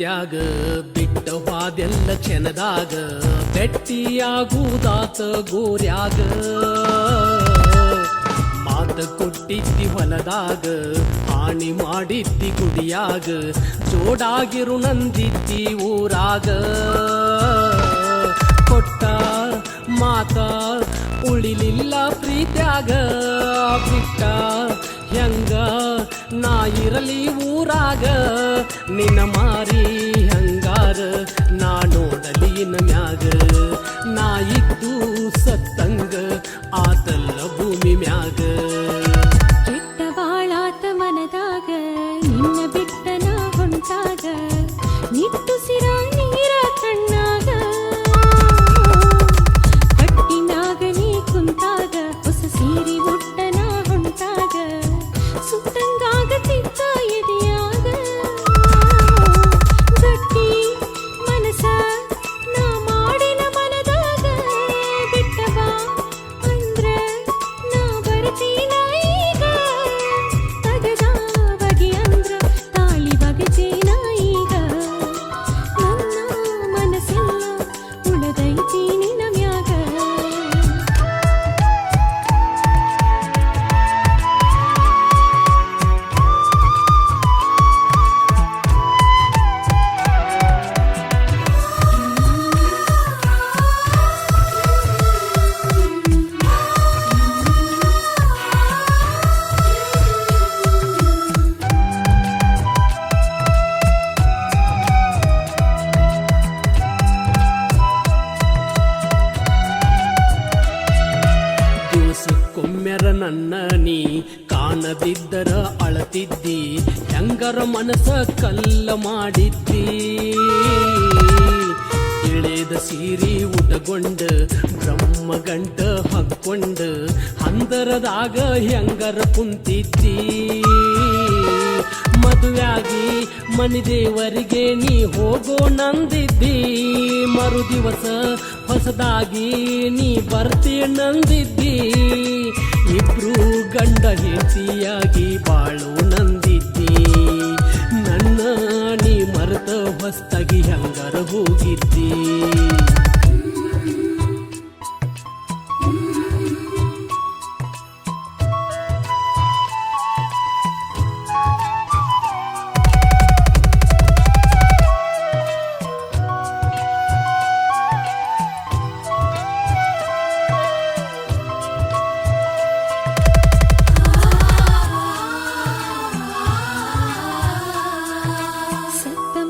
ಪ್ರೀತ್ಯಾಗ ಬಿಟ್ಟ ಹಾದೆಲ್ಲ ಕ್ಷಣದಾಗ ಬೆಟ್ಟಿಯಾಗುದಾತ ಗೋರ್ಯಾಗ ಮಾತ ಕೊಟ್ಟಿದ್ದಿ ಹೊಲದಾಗ ಹಾನಿ ಮಾಡಿದ್ದಿ ಗುಡಿಯಾಗ ಜೋಡಾಗಿರು ನಂದಿದ್ದಿ ಊರಾಗ ಕೊಟ್ಟ ಮಾತ ಉಳಿಲಿಲ್ಲ ಪ್ರೀತ್ಯಾಗ ಬಿಟ್ಟ ಹೆಂಗ ನಾ ಇರಲಿ ಊರಾಗ ನಿನ್ನ ಮಾರಿ ಹಂಗಾರ ನಾ ನೋಡಲಿ ಇನ್ನ ಮ್ಯಾಗ ನಾ ಇದ್ದು ಸತ್ತಂಗ ಆತಲ್ಲ ಭೂಮಿ ಮ್ಯಾಗ ಕೆಟ್ಟ ಬಾಳಾತ ಮನದಾಗ ನಿನ್ನ ಬಿಟ್ಟ ನಾ ಹೊಂಟಾಗ ನಿಟ್ಟುಸಿರ ನೀರ ಕಣ್ಣಾಗ ಕಟ್ಟಿನಾಗ ನೀ ಕುಂತಾಗ ಹೊಸ ಸೀರಿ ಉಟ್ಟ ನಾ ಹೊಂಟಾಗ ಸುತ್ತಂಗಾಗತಿತ್ತ ಎದೆಯಾಗ ಗಟ್ಟಿ ಮನಸ ನಾ ಮಾಡಿನ ಮನದಾಗ ಬಿಟ್ಟವ ಅಂದ್ರ ನಾ ಬರ್ತೀನ ಈಗ ತಗದ ಬಗೆ ಅಂದ್ರ ತಾಳಿ ಬಗಚೇನ ಈಗ ನನ್ನ ಮನಸ್ಸೆಲ್ಲ ಉಳದೈತಿ ನಿನ್ನ ಮ್ಯಾಗ ದಿವಸಕ್ಕೊಮ್ಮೆರ ನನ್ನ ನೀ ಕಾಣದಿದ್ದರ ಅಳತಿದ್ದಿ ಹೆಂಗರ ಮನಸ ಕಲ್ಲ ಮಾಡಿದ್ದಿ ಇಳೆದ ಸೀರಿ ಉಟಗೊಂಡ ಬ್ರಹ್ಮ ಗಂಟ ಹಾಕ್ಕೊಂಡ ಹಂದರದಾಗ ಹೆಂಗರ ಕುಂತಿದ್ದಿ ಮದುವೆಯಾಗಿ ಮನಿದೇವರಿಗೆ ನೀ ಹೋಗೋ ನಂದಿದ್ದಿ ಮರು ದಿವಸ ಹೊಸದಾಗಿ ನೀ ಬರ್ತೀ ನಂದಿದ್ದಿ ಇಬ್ರು ಗಂಡ ಹೆಂಡತಿಯಾಗಿ ಬಾಳು ನಂದಿದ್ದಿ ನನ್ನ ನೀ ಮರೆತ ಹೊಸ್ತಾಗಿ ಹೆಂಗರ ಹೋಗಿದ್ದಿ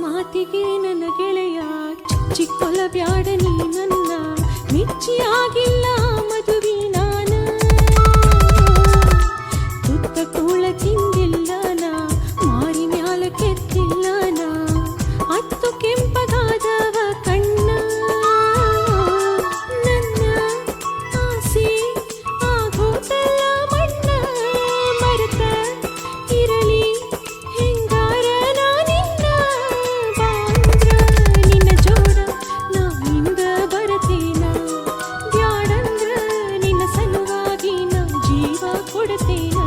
ಮಾತಿಗೆ ನನ್ನ ಗೆಳೆಯ ಚಿಕ್ಕೊಲ ಬ್ಯಾಡ ನೀ ನನ್ನ ಮೆಚ್ಚಿಯಾಗಿಲ್ಲ ಮದುವೆ ನಾನ ತುತ್ತ ಕೂಳ ತಿಂದಿಲ್ಲ ನಾ ಮಾರಿ ಮ್ಯಾಲ ಕೆತ್ತಿಲ್ಲ ನಾ ಹತ್ತು ಕೆಂಪಗಾದವ ಕಣ್ಣ ನನ್ನ ಆಸೆ ಆಗೋತಲ್ಲ ಮಣ್ಣ ಮರೆತ ಇರಲಿ ಹೆಂಗಾರ ನಾನಿನ್ನ ಬಾಂದ್ರ ನಿನ್ನ ಜೋಡ ನಾ ಹಿಂಗ ಬರತೇನ ಬ್ಯಾಡಂದ್ರ ನಿನ್ನ ಸಲುವಾಗಿ ನಾ ಜೀವ ಕೊಡತೇನ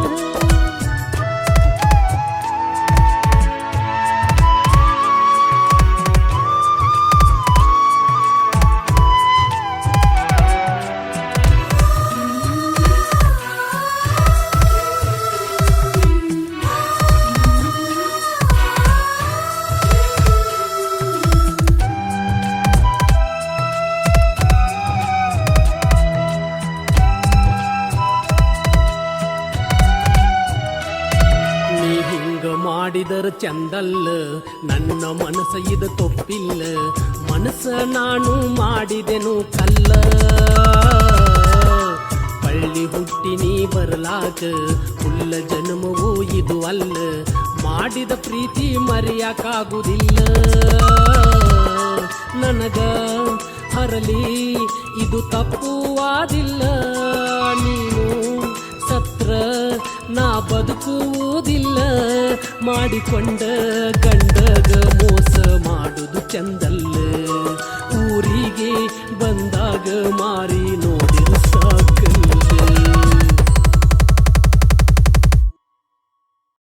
ನೀ ಹಿಂಗ ಮಾಡಿದರ ಚಂದಲ್ಲ ನನ್ನ ಮನಸ ಇದು ತೊಪ್ಪಿಲ್ಲ ಮನಸ ನಾನು ಮಾಡಿದೆನು ಕಲ್ಲ ಪಳ್ಳಿ ಹುಟ್ಟಿ ನೀ ಬರಲಾಕ ಹುಲ್ಲ ಜನ್ಮವೂ ಇದು ಅಲ್ಲ ಮಾಡಿದ ಪ್ರೀತಿ ಮರೆಯಕ್ಕಾಗುವುದಿಲ್ಲ ನನಗ ಹರಲಿ ಇದು ತಪ್ಪುವಾದಿಲ್ಲ ನೀನು ಸತ್ರ ನಾ ಬದುಕುವುದಿಲ್ಲ ಮಾಡಿಕೊಂಡ ಗಂಡಗ ಮೋಸ ಮಾಡುದು ಚಂದಲ್ಲ ಊರಿಗೆ ಬಂದಾಗ ಮಾರಿ